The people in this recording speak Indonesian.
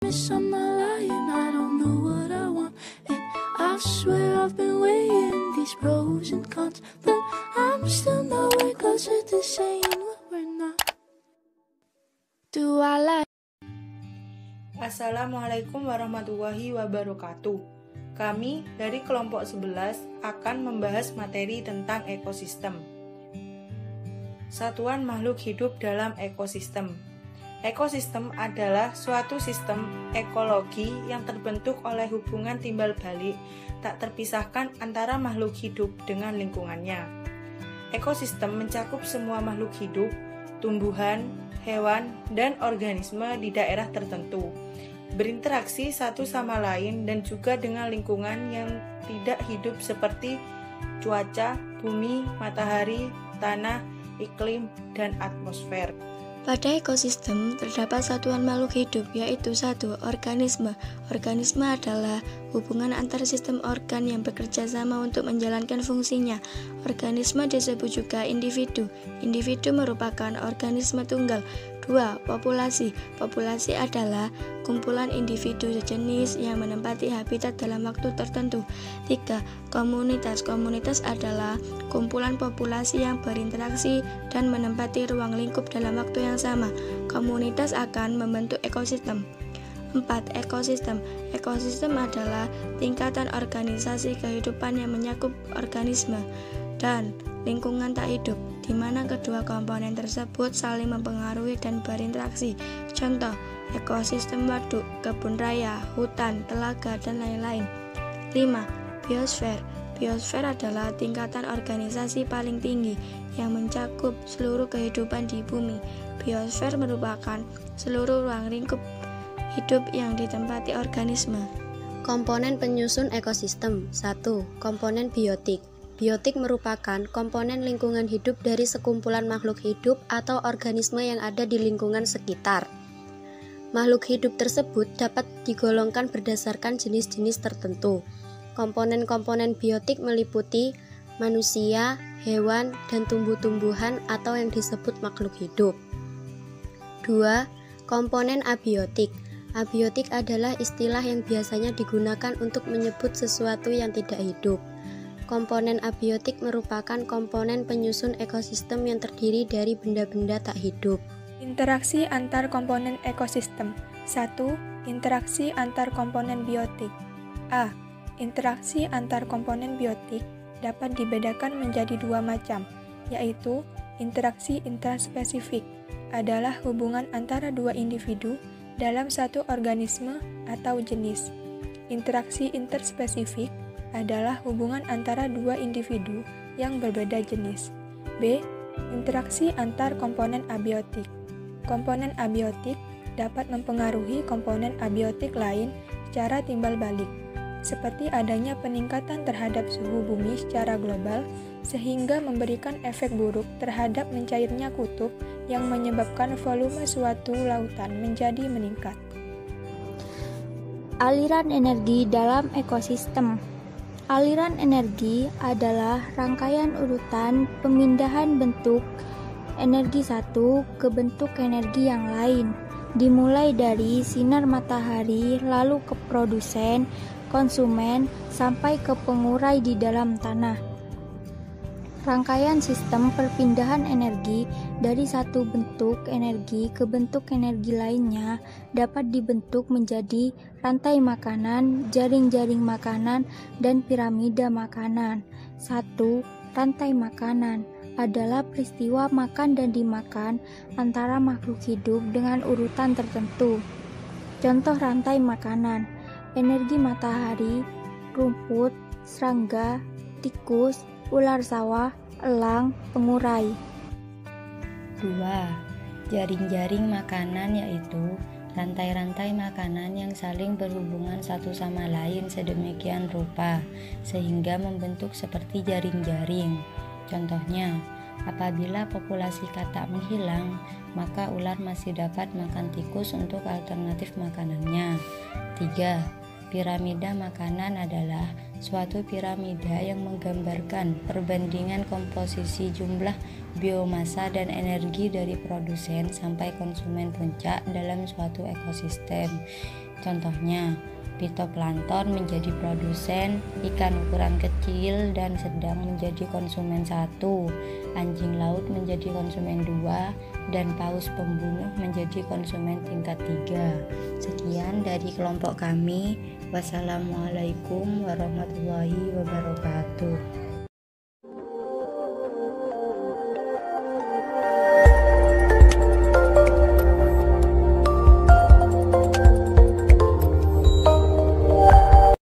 promise I'm not lying. I don't know what I want, and I swear I've been weighing these pros and cons, but I'm still nowhere closer to saying what we're not. Do I lie? Assalamualaikum warahmatullahi wabarakatuh. Kami dari kelompok 11 akan membahas materi tentang ekosistem. Satuan makhluk hidup dalam ekosistem. Ekosistem adalah suatu sistem ekologi yang terbentuk oleh hubungan timbal balik tak terpisahkan antara makhluk hidup dengan lingkungannya. Ekosistem mencakup semua makhluk hidup, tumbuhan, hewan, dan organisme di daerah tertentu, berinteraksi satu sama lain dan juga dengan lingkungan yang tidak hidup seperti cuaca, bumi, matahari, tanah, iklim, dan atmosfer. Pada ekosistem terdapat satuan makhluk hidup, yaitu 1. Organisme. Organisme adalah hubungan antar sistem organ yang bekerja sama untuk menjalankan fungsinya. Organisme disebut juga individu. Individu merupakan organisme tunggal. 2. Populasi. Populasi adalah kumpulan individu sejenis yang menempati habitat dalam waktu tertentu. 3. Komunitas. Komunitas adalah kumpulan populasi yang berinteraksi dan menempati ruang lingkup dalam waktu yang sama. Komunitas akan membentuk ekosistem. 4. Ekosistem. Ekosistem adalah tingkatan organisasi kehidupan yang mencakup organisme dan lingkungan tak hidup, di mana kedua komponen tersebut saling mempengaruhi dan berinteraksi. Contoh, ekosistem waduk, kebun raya, hutan, telaga, dan lain-lain. 5. Biosfer. Biosfer adalah tingkatan organisasi paling tinggi yang mencakup seluruh kehidupan di bumi. Biosfer merupakan seluruh ruang lingkup hidup yang ditempati organisme. Komponen penyusun ekosistem. 1. Komponen biotik. Biotik merupakan komponen lingkungan hidup dari sekumpulan makhluk hidup atau organisme yang ada di lingkungan sekitar. Makhluk hidup tersebut dapat digolongkan berdasarkan jenis-jenis tertentu. Komponen-komponen biotik meliputi manusia, hewan, dan tumbuh-tumbuhan atau yang disebut makhluk hidup. 2. Komponen abiotik. Abiotik adalah istilah yang biasanya digunakan untuk menyebut sesuatu yang tidak hidup. Komponen abiotik merupakan komponen penyusun ekosistem yang terdiri dari benda-benda tak hidup. Interaksi antar komponen ekosistem. 1. Interaksi antar komponen biotik. A. Interaksi antar komponen biotik dapat dibedakan menjadi dua macam, yaitu interaksi intraspesifik adalah hubungan antara dua individu dalam satu organisme atau jenis. Interaksi interspesifik adalah hubungan antara dua individu yang berbeda jenis. B. Interaksi antar komponen abiotik. Komponen abiotik dapat mempengaruhi komponen abiotik lain secara timbal balik, seperti adanya peningkatan terhadap suhu bumi secara global sehingga memberikan efek buruk terhadap mencairnya kutub yang menyebabkan volume suatu lautan menjadi meningkat. Aliran energi dalam ekosistem. Aliran energi adalah rangkaian urutan pemindahan bentuk energi satu ke bentuk energi yang lain, dimulai dari sinar matahari lalu ke produsen, konsumen, sampai ke pengurai di dalam tanah. Rangkaian sistem perpindahan energi dari satu bentuk energi ke bentuk energi lainnya dapat dibentuk menjadi rantai makanan, jaring-jaring makanan, dan piramida makanan. 1. Rantai makanan adalah peristiwa makan dan dimakan antara makhluk hidup dengan urutan tertentu. Contoh rantai makanan: energi matahari, rumput, serangga, tikus, ular sawah, elang, pengurai. 2. Jaring-jaring makanan yaitu rantai-rantai makanan yang saling berhubungan satu sama lain sedemikian rupa sehingga membentuk seperti jaring-jaring. Contohnya, apabila populasi katak menghilang, maka ular masih dapat makan tikus untuk alternatif makanannya. 3. Piramida makanan adalah suatu piramida yang menggambarkan perbandingan komposisi jumlah biomasa dan energi dari produsen sampai konsumen puncak dalam suatu ekosistem. Contohnya, fitoplankton menjadi produsen, ikan ukuran kecil dan sedang menjadi konsumen 1, anjing laut menjadi konsumen 2, dan paus pembunuh menjadi konsumen tingkat 3. Sekian dari kelompok kami. Wassalamualaikum warahmatullahi wabarakatuh.